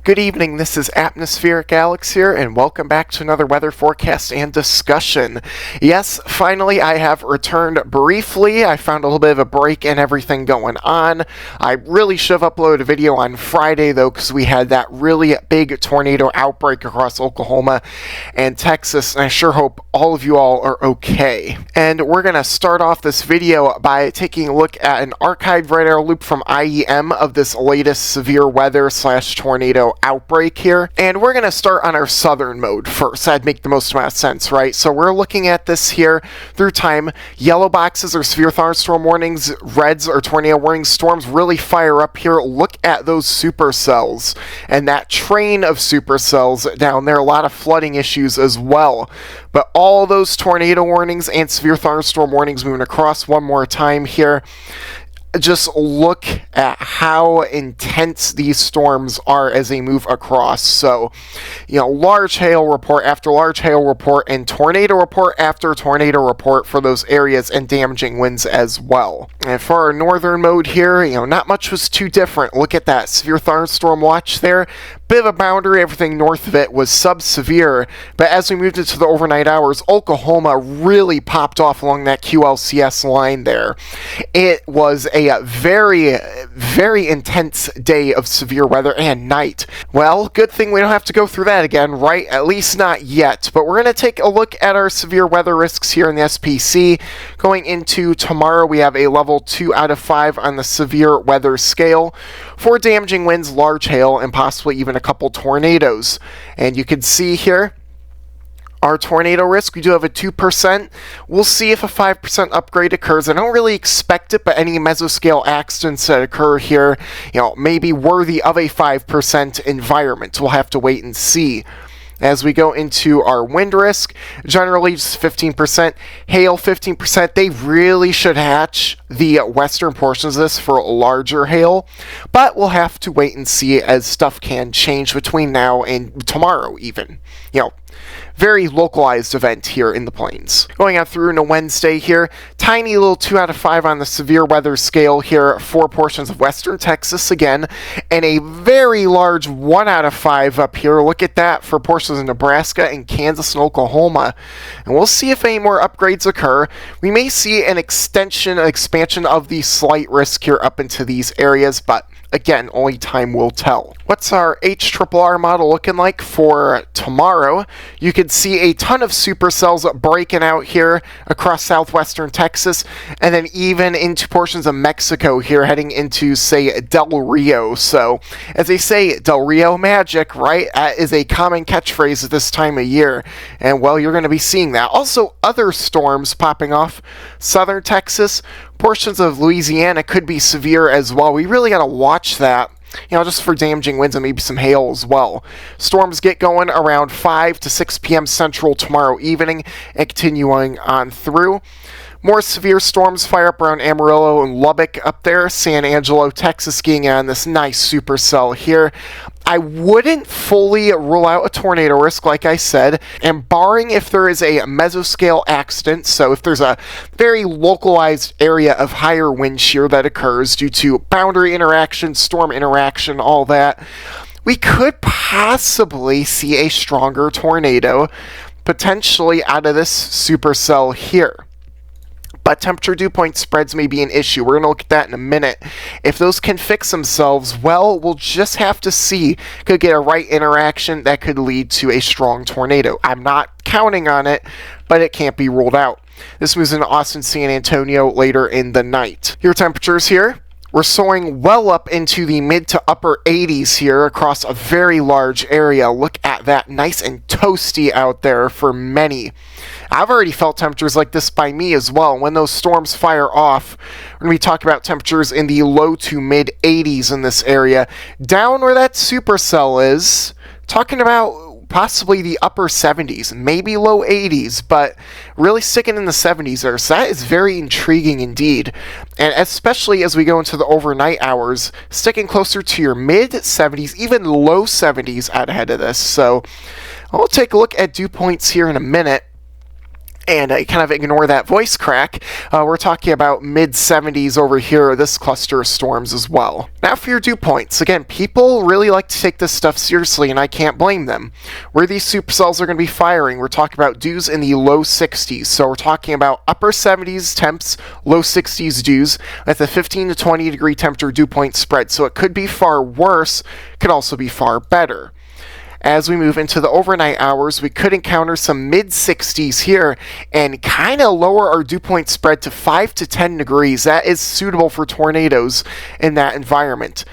Good evening, this is Atmospheric Alex here, and welcome back to another weather forecast and discussion. Yes, finally I have returned briefly. I found a little bit of a break in everything going on. I really should have uploaded a video on Friday though, because we had that really big tornado outbreak across Oklahoma and Texas, and I sure hope all of you all are okay. And we're going to start off this video by taking a look at an archived radar loop from IEM of this latest severe weather / tornado outbreak here, and we're going to start on our southern mode first. That'd make the most amount of sense, right? So we're looking at this here through time. Yellow boxes are severe thunderstorm warnings, reds are tornado warnings. Storms really fire up here. Look at those supercells and that train of supercells down there. A lot of flooding issues as well, but all those tornado warnings and severe thunderstorm warnings moving across one more time here. Just look at how intense these storms are as they move across. So, large hail report after large hail report and tornado report after tornado report for those areas, and damaging winds as well. And for our northern mode here, not much was too different. Look at that severe thunderstorm watch there. Bit of a boundary, everything north of it was sub-severe, but as we moved into the overnight hours, Oklahoma really popped off along that QLCS line there. It was a very, very intense day of severe weather and night. Well, good thing we don't have to go through that again, right? At least not yet, but we're going to take a look at our severe weather risks here in the SPC. Going into tomorrow, we have a level 2 out of 5 on the severe weather scale for damaging winds, large hail, and possibly even a couple tornadoes. And you can see here our tornado risk, we do have a 2%. We'll see if a 5% upgrade occurs. I don't really expect it, but any mesoscale accidents that occur here, may be worthy of a 5% environment. We'll have to wait and see. As we go into our wind risk, generally just 15%, hail 15%. They really should hatch the western portions of this for larger hail, but we'll have to wait and see as stuff can change between now and tomorrow even. Very localized event here in the plains. Going out through into Wednesday here, tiny little 2 out of 5 on the severe weather scale here for portions of western Texas again, and a very large 1 out of 5 up here. Look at that for portions of Nebraska and Kansas and Oklahoma. And we'll see if any more upgrades occur. We may see an expansion of the slight risk here up into these areas, but again, only time will tell. What's our HRRR model looking like for tomorrow? You can see a ton of supercells breaking out here across southwestern Texas, and then even into portions of Mexico here, heading into, say, Del Rio. So, as they say, Del Rio magic, right? That is a common catchphrase at this time of year, and well, you're going to be seeing that. Also, other storms popping off southern Texas. Portions of Louisiana could be severe as well. We really got to watch that, just for damaging winds and maybe some hail as well. Storms get going around 5 to 6 p.m. Central tomorrow evening and continuing on through. More severe storms fire up around Amarillo and Lubbock up there. San Angelo, Texas skiing on this nice supercell here. I wouldn't fully rule out a tornado risk, like I said, and barring if there is a mesoscale accident, so if there's a very localized area of higher wind shear that occurs due to boundary interaction, storm interaction, all that, we could possibly see a stronger tornado, potentially out of this supercell here. But temperature dew point spreads may be an issue. We're going to look at that in a minute. If those can fix themselves, well, we'll just have to see. Could get a right interaction that could lead to a strong tornado. I'm not counting on it, but it can't be ruled out. This moves into Austin, San Antonio later in the night. Your temperatures here. We're soaring well up into the mid to upper 80s here across a very large area. Look at that, nice and toasty out there for many. I've already felt temperatures like this by me as well. When those storms fire off, when we talk about temperatures in the low to mid 80s in this area, down where that supercell is, talking about possibly the upper 70s, maybe low 80s, but really sticking in the 70s there. So that is very intriguing indeed. And especially as we go into the overnight hours, sticking closer to your mid 70s, even low 70s out ahead of this. So I'll take a look at dew points here in a minute. And kind of ignore that voice crack, we're talking about mid-70s over here, this cluster of storms as well. Now for your dew points. Again, people really like to take this stuff seriously, and I can't blame them. Where these supercells are going to be firing, we're talking about dews in the low 60s. So we're talking about upper 70s temps, low 60s dews, at the 15 to 20 degree temperature dew point spread. So it could be far worse, could also be far better. As we move into the overnight hours, we could encounter some mid-60s here and kind of lower our dew point spread to 5 to 10 degrees. That is suitable for tornadoes in that environment.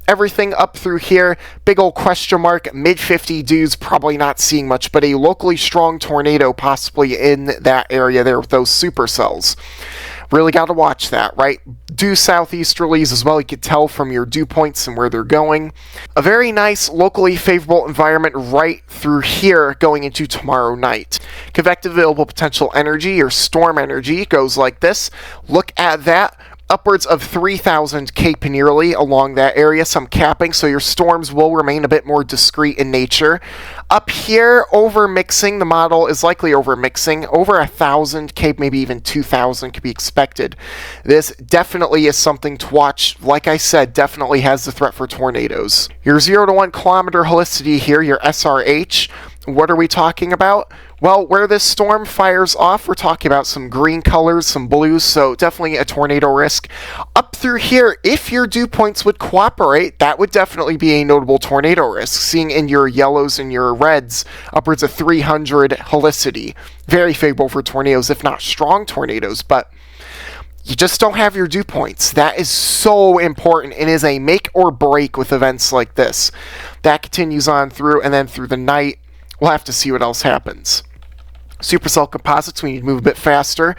Everything up through here, big old question mark, mid-50 dews, probably not seeing much, but a locally strong tornado possibly in that area there with those supercells. Really got to watch that, right? Due southeasterlies as well, you can tell from your dew points and where they're going. A very nice, locally favorable environment right through here going into tomorrow night. Convective available potential energy, or storm energy, goes like this. Look at that. Upwards of 3,000 Cape nearly along that area, some capping, so your storms will remain a bit more discrete in nature. Up here, overmixing, the model is likely overmixing. Over 1,000 Cape, maybe even 2,000 could be expected. This definitely is something to watch. Like I said, definitely has the threat for tornadoes. Your 0 to 1 kilometer helicity here, your SRH. What are we talking about? Well, where this storm fires off, we're talking about some green colors, some blues, so definitely a tornado risk. Up through here, if your dew points would cooperate, that would definitely be a notable tornado risk. Seeing in your yellows and your reds, upwards of 300 helicity. Very favorable for tornadoes, if not strong tornadoes, but you just don't have your dew points. That is so important. It is a make or break with events like this. That continues on through, and then through the night, we'll have to see what else happens. Supercell composites, we need to move a bit faster.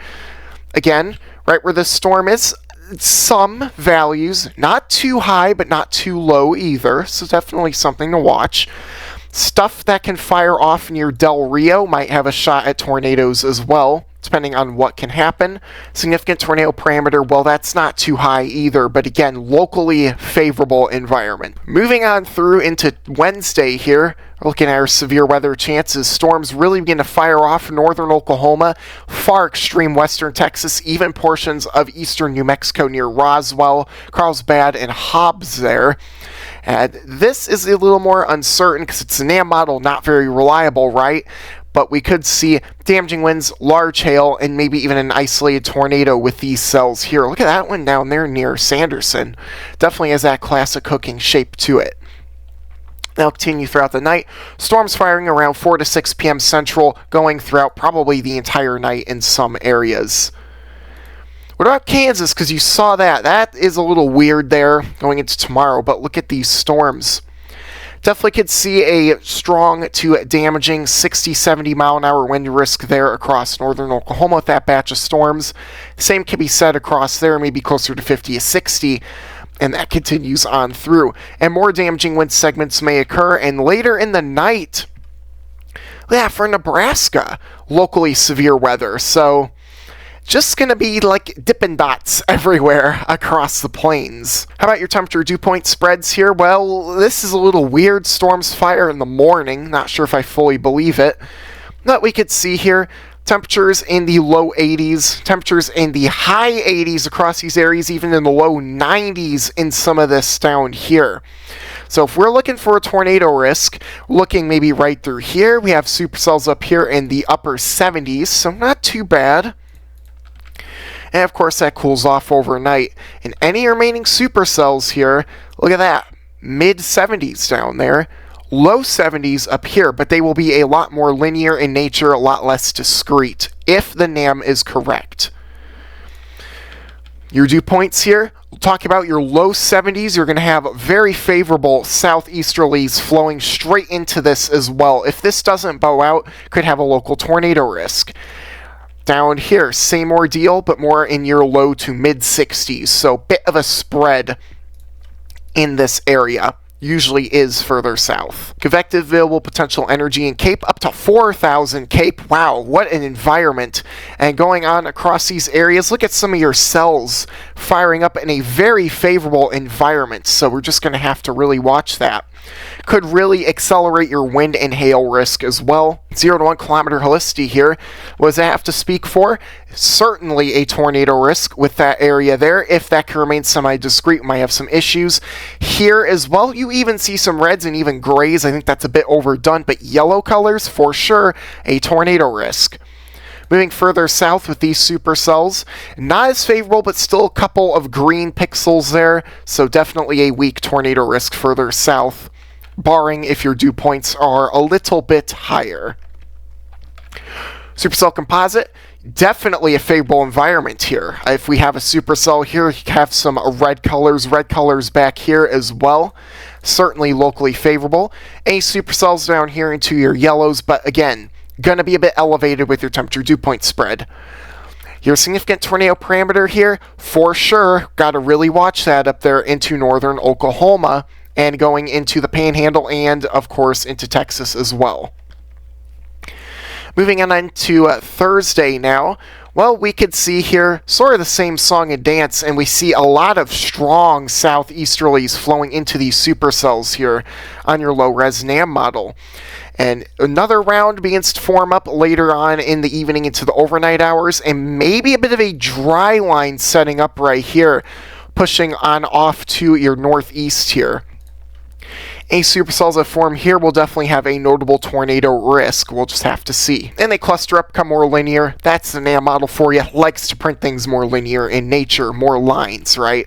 Again, right where this storm is, some values, not too high, but not too low either, so definitely something to watch. Stuff that can fire off near Del Rio might have a shot at tornadoes as well, depending on what can happen. Significant tornado parameter, well, that's not too high either, but again, locally favorable environment. Moving on through into Wednesday here, we're looking at our severe weather chances. Storms really begin to fire off northern Oklahoma, far extreme western Texas, even portions of eastern New Mexico near Roswell, Carlsbad, and Hobbs there. And this is a little more uncertain because it's a NAM model, not very reliable, right? But we could see damaging winds, large hail, and maybe even an isolated tornado with these cells here. Look at that one down there near Sanderson. Definitely has that classic hooking shape to it. They'll continue throughout the night. Storms firing around 4 to 6 p.m. Central, going throughout probably the entire night in some areas. What about Kansas? Because you saw that. That is a little weird there going into tomorrow, but look at these storms. Definitely could see a strong to damaging 60-70 mile an hour wind risk there across northern Oklahoma with that batch of storms. Same can be said across there, maybe closer to 50 to 60, and that continues on through. And more damaging wind segments may occur, and later in the night, yeah, for Nebraska, locally severe weather. So just going to be like Dippin' Dots everywhere across the plains. How about your temperature dew point spreads here? Well, this is a little weird. Storms fire in the morning. Not sure if I fully believe it. But we could see here temperatures in the low 80s, temperatures in the high 80s across these areas, even in the low 90s in some of this down here. So if we're looking for a tornado risk, looking maybe right through here, we have supercells up here in the upper 70s, so not too bad. And of course that cools off overnight. And any remaining supercells here, look at that, mid-70s down there, low 70s up here, but they will be a lot more linear in nature, a lot less discrete, if the NAM is correct. Your dew points here, we'll talk about your low 70s. You're going to have very favorable southeasterlies flowing straight into this as well. If this doesn't bow out, could have a local tornado risk. Down here, same ordeal, but more in your low to mid 60s. So bit of a spread in this area. Usually is further south. Convective available potential energy in Cape up to 4,000 Cape. Wow, what an environment. And going on across these areas, look at some of your cells firing up in a very favorable environment. So we're just going to have to really watch that. Could really accelerate your wind and hail risk as well. 0 to 1 kilometer helicity here. What does that have to speak for? Certainly a tornado risk with that area there. If that can remain semi-discrete, we might have some issues. Here as well, you even see some reds and even grays. I think that's a bit overdone, but yellow colors, for sure, a tornado risk. Moving further south with these supercells, not as favorable, but still a couple of green pixels there, so definitely a weak tornado risk further south, barring if your dew points are a little bit higher. Supercell composite, definitely a favorable environment here. If we have a supercell here, you have some red colors back here as well. Certainly locally favorable. Any supercells down here into your yellows, but again, going to be a bit elevated with your temperature dew point spread. Your significant tornado parameter here, for sure, got to really watch that up there into northern Oklahoma and going into the Panhandle and, of course, into Texas as well. Moving on into Thursday now. Well, we could see here sort of the same song and dance, and we see a lot of strong southeasterlies flowing into these supercells here on your low-res NAM model. And another round begins to form up later on in the evening into the overnight hours, and maybe a bit of a dry line setting up right here, pushing on off to your northeast here. Any supercells that form here will definitely have a notable tornado risk. We'll just have to see. And they cluster up, become more linear. That's the NAM model for you. Likes to print things more linear in nature, more lines, right?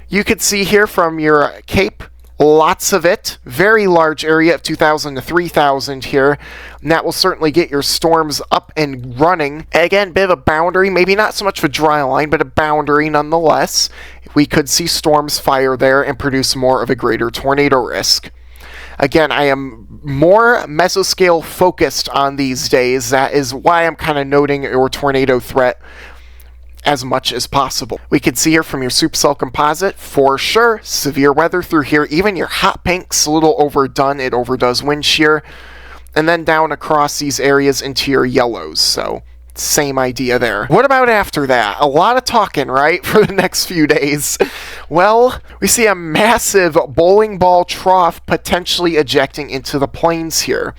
You could see here from your Cape, lots of it. Very large area of 2,000 to 3,000 here. And that will certainly get your storms up and running. Again, bit of a boundary. Maybe not so much of a dry line, but a boundary nonetheless. We could see storms fire there and produce more of a greater tornado risk. Again, I am more mesoscale focused on these days. That is why I'm kind of noting your tornado threat as much as possible. We can see here from your supercell composite, for sure, severe weather through here. Even your hot pink's a little overdone. It overdoes wind shear. And then down across these areas into your yellows. So same idea there. What about after that? A lot of talking, right, for the next few days. Well, we see a massive bowling ball trough potentially ejecting into the plains here.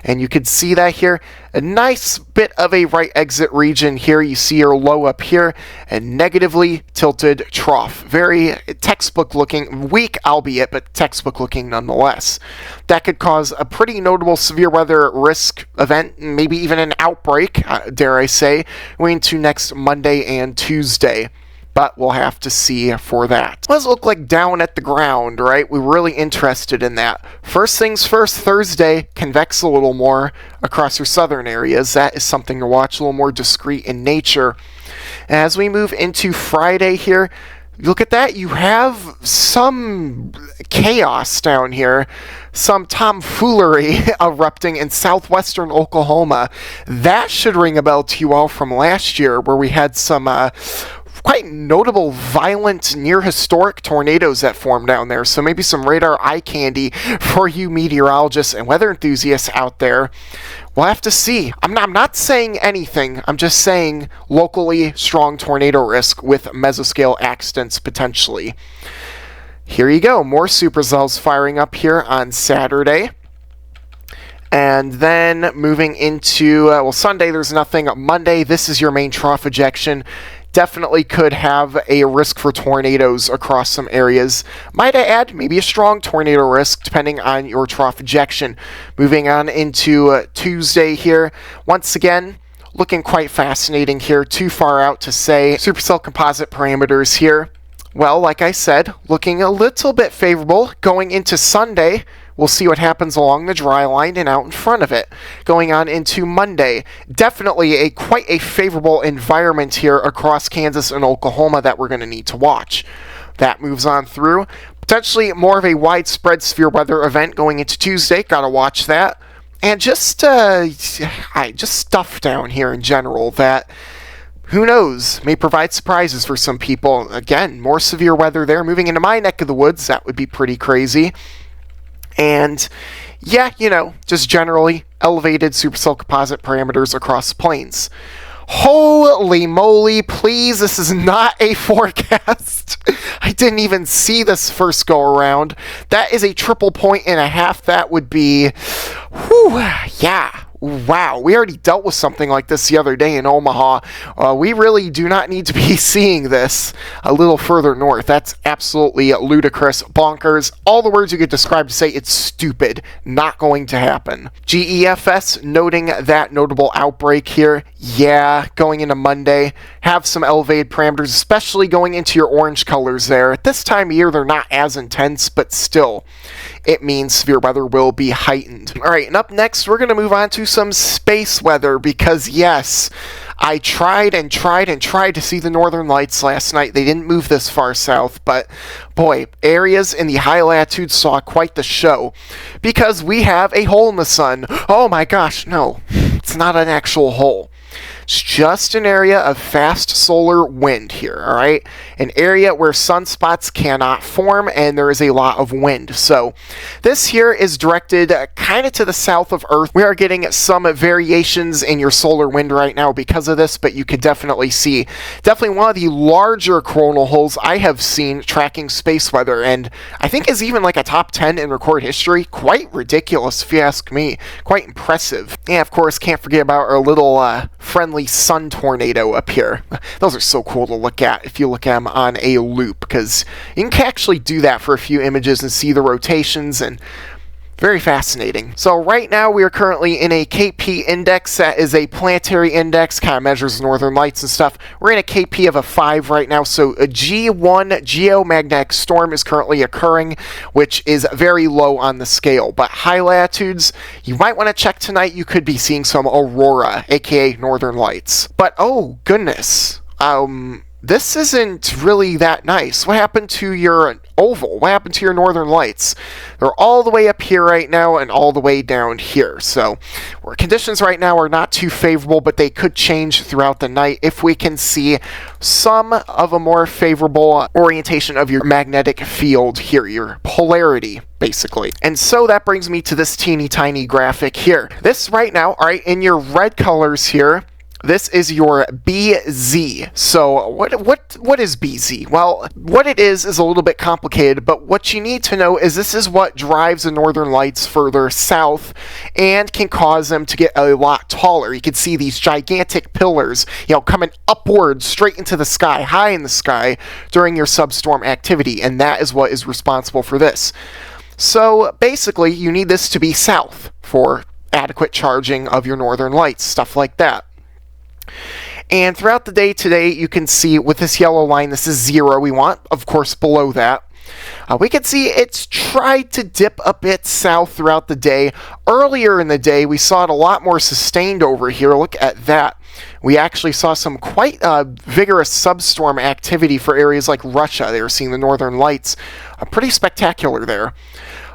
And you can see that here. A nice bit of a right exit region here. You see your low up here, and negatively tilted trough. Very textbook looking, weak albeit, but textbook looking nonetheless. That could cause a pretty notable severe weather risk event, maybe even an outbreak, dare I say, going into next Monday and Tuesday. But we'll have to see for that. What does it look like down at the ground, right? We're really interested in that. First things first, Thursday, convex a little more across your southern areas. That is something to watch, a little more discreet in nature. As we move into Friday here, look at that. You have some chaos down here, some tomfoolery erupting in southwestern Oklahoma. That should ring a bell to you all from last year, where we had some quite notable, violent, near-historic tornadoes that formed down there. So maybe some radar eye candy for you meteorologists and weather enthusiasts out there. We'll have to see. I'm not saying anything. I'm just saying locally strong tornado risk with mesoscale accidents potentially. Here you go. More supercells firing up here on Saturday. And then moving into, Sunday there's nothing. Monday, this is your main trough ejection. Definitely could have a risk for tornadoes across some areas. Might I add, maybe a strong tornado risk depending on your trough ejection. Moving on into Tuesday here. Once again, looking quite fascinating here. Too far out to say. Supercell composite parameters here. Well, like I said, looking a little bit favorable. Going into Sunday, we'll see what happens along the dry line and out in front of it. Going on into Monday, definitely quite a favorable environment here across Kansas and Oklahoma that we're going to need to watch. That moves on through. Potentially more of a widespread severe weather event going into Tuesday. Got to watch that. And just stuff down here in general that, who knows, may provide surprises for some people. Again, more severe weather there. Moving into my neck of the woods, that would be pretty crazy. And yeah, just generally elevated supercell composite parameters across plains. Holy moly, please, this is not a forecast. I didn't even see this first go around. That is a 0.5 points. That would be, whew, yeah. Wow, we already dealt with something like this the other day in Omaha. We really do not need to be seeing this a little further north. That's absolutely ludicrous, bonkers. All the words you could describe to say it's stupid. Not going to happen. GEFS noting that notable outbreak here. Yeah, going into Monday, have some elevated parameters, especially going into your orange colors there. At this time of year, they're not as intense, but still, it means severe weather will be heightened. All right, and up next, we're going to move on to some space weather because, yes, I tried to see the northern lights last night. They didn't move this far south, but boy, areas in the high latitudes saw quite the show because we have a hole in the sun. Oh my gosh, no, it's not an actual hole. It's just an area of fast solar wind here, all right? An area where sunspots cannot form and there is a lot of wind. So this here is directed kind of to the south of Earth. We are getting some variations in your solar wind right now because of this, but you could definitely see one of the larger coronal holes I have seen tracking space weather, and I think is even like a top 10 in recorded history. Quite ridiculous if you ask me. Quite impressive. And of course, can't forget about our little friendly sun tornado up here. Those are so cool to look at if you look at them on a loop, because you can actually do that for a few images and see the rotations, and very fascinating. So right now we are currently in a KP index. That is a planetary index, kind of measures northern lights and stuff. We're in a KP of a 5 right now, so a G1 geomagnetic storm is currently occurring, which is very low on the scale. But high latitudes, you might want to check tonight. You could be seeing some aurora, aka northern lights. But oh goodness, this isn't really that nice. What happened to your oval? What happened to your northern lights? They're all the way up here right now and all the way down here. So our conditions right now are not too favorable, but they could change throughout the night if we can see some of a more favorable orientation of your magnetic field here, your polarity, basically. And so that brings me to this teeny tiny graphic here. This right now, all right, in your red colors here, this is your BZ. So what is BZ? Well, what it is a little bit complicated, but what you need to know is this is what drives the northern lights further south and can cause them to get a lot taller. You can see these gigantic pillars, coming upwards straight into the sky, high in the sky during your substorm activity, and that is what is responsible for this. So basically, you need this to be south for adequate charging of your northern lights, stuff like that. And throughout the day today, you can see with this yellow line, this is 0. We want, of course, below that. We can see it's tried to dip a bit south throughout the day. Earlier in the day, we saw it a lot more sustained over here. Look at that. We actually saw some quite vigorous substorm activity for areas like Russia. They were seeing the northern lights. Pretty spectacular there.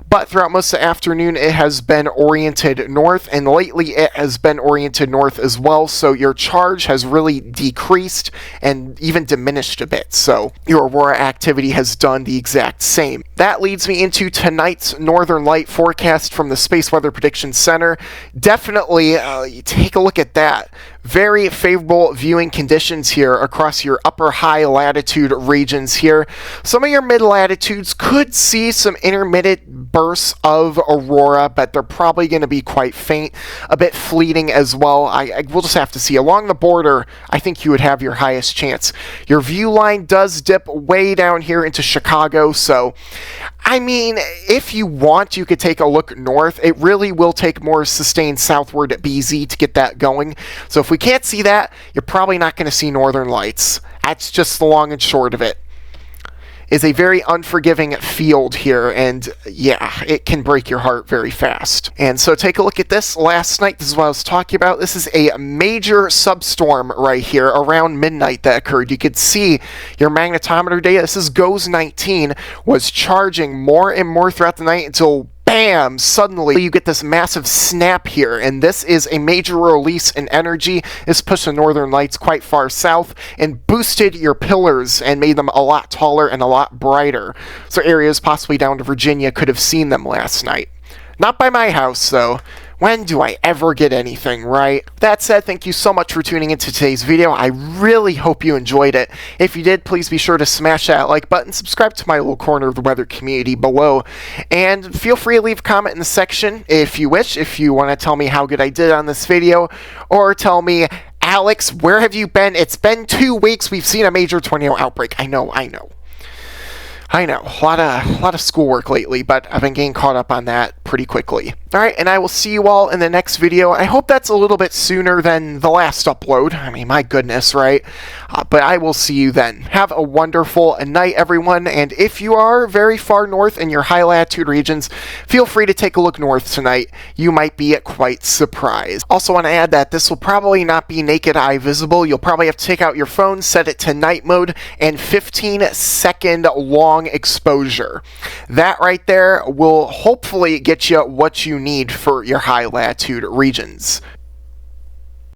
But throughout most of the afternoon, it has been oriented north, and lately it has been oriented north as well, so your charge has really decreased and even diminished a bit, so your aurora activity has done the exact same. That leads me into tonight's northern light forecast from the Space Weather Prediction Center. Definitely take a look at that. Very favorable viewing conditions here across your upper high latitude regions here. Some of your mid latitudes could see some intermittent bursts of aurora, but they're probably going to be quite faint, a bit fleeting as well. We'll just have to see. Along the border, I think you would have your highest chance. Your view line does dip way down here into Chicago, so I mean, if you want, you could take a look north. It really will take more sustained southward at BZ to get that going. So if we can't see that, you're probably not going to see northern lights. That's just the long and short of it. Is a very unforgiving field here, and yeah, it can break your heart very fast. And so take a look at this. Last night, this is what I was talking about. This is a major substorm right here around midnight that occurred. You could see your magnetometer data. This is GOES 19, was charging more and more throughout the night until bam, suddenly you get this massive snap here, and this is a major release in energy. This pushed the northern lights quite far south and boosted your pillars and made them a lot taller and a lot brighter. So areas possibly down to Virginia could have seen them last night. Not by my house, though, When do I ever get anything right? That said, thank you so much for tuning into today's video. I really hope you enjoyed it. If you did, please be sure to smash that like button, subscribe to my little corner of the weather community below, and feel free to leave a comment in the section if you wish, if you want to tell me how good I did on this video, or tell me, Alex, where have you been? It's been 2 weeks. We've seen a major tornado outbreak. I know. A lot of schoolwork lately, but I've been getting caught up on that pretty quickly. Alright, and I will see you all in the next video. I hope that's a little bit sooner than the last upload. I mean, my goodness, right? But I will see you then. Have a wonderful night, everyone, and if you are very far north in your high latitude regions, feel free to take a look north tonight. You might be quite surprised. Also want to add that this will probably not be naked eye visible. You'll probably have to take out your phone, set it to night mode, and 15-second long exposure. That right there will hopefully get you what you need for your high latitude regions.